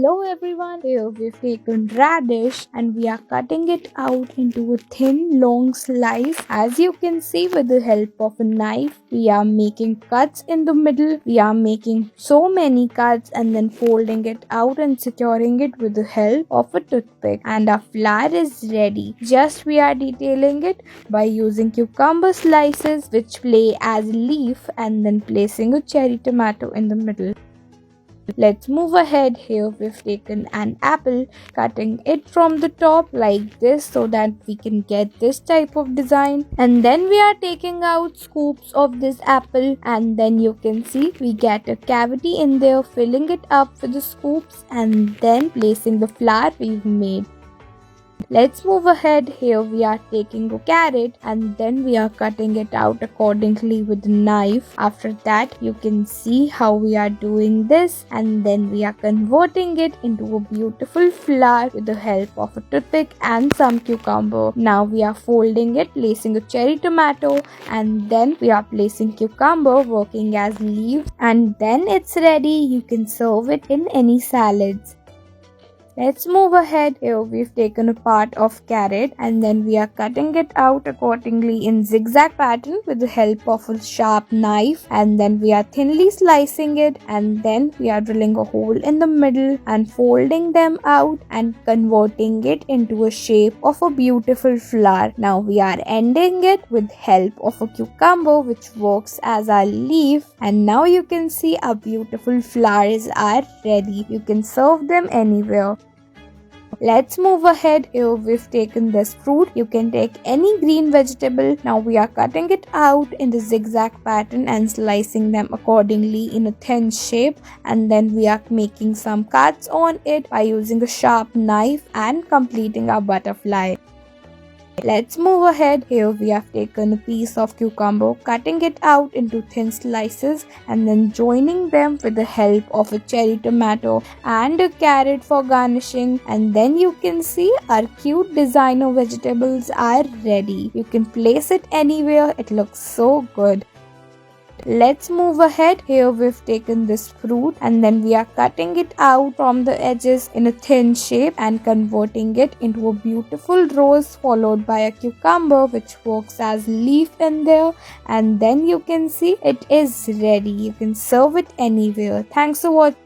Hello everyone, here we've taken radish and we are cutting it out into a thin long slice. As you can see, with the help of a knife, we are making cuts in the middle. We are making so many cuts and then folding it out and securing it with the help of a toothpick. And our flour is ready. Just we are detailing it by using cucumber slices which play as leaf and then placing a cherry tomato in the middle. Let's move ahead. Here we've taken an apple, cutting it from the top like this so that we can get this type of design. And then we are taking out scoops of this apple, and then you can see we get a cavity in there, filling it up with the scoops and then placing the flour we've made. Let's move ahead. Here we are taking a carrot and then we are cutting it out accordingly with a knife. After that, you can see how we are doing this, and then we are converting it into a beautiful flower with the help of a toothpick and some cucumber. Now we are folding it, placing a cherry tomato, and then we are placing cucumber working as leaves, and then it's ready. You can serve it in any salads. Let's move ahead. Here we've taken a part of carrot and then we are cutting it out accordingly in zigzag pattern with the help of a sharp knife, and then we are thinly slicing it, and then we are drilling a hole in the middle and folding them out and converting it into a shape of a beautiful flower. Now we are ending it with help of a cucumber which works as our leaf, and now you can see our beautiful flowers are ready. You can serve them anywhere. Let's move ahead. Here we've taken this fruit. You can take any green vegetable. Now we are cutting it out in the zigzag pattern and slicing them accordingly in a thin shape, and then we are making some cuts on it by using a sharp knife and completing our butterfly. Let's move ahead. Here we have taken a piece of cucumber, cutting it out into thin slices and then joining them with the help of a cherry tomato and a carrot for garnishing, and then you can see our cute designer vegetables are ready. You can place it anywhere. It looks so good. Let's move ahead. Here we've taken this fruit and then we are cutting it out from the edges in a thin shape and converting it into a beautiful rose, followed by a cucumber which works as leaf in there, and then you can see it is ready. You can serve it anywhere. Thanks for watching.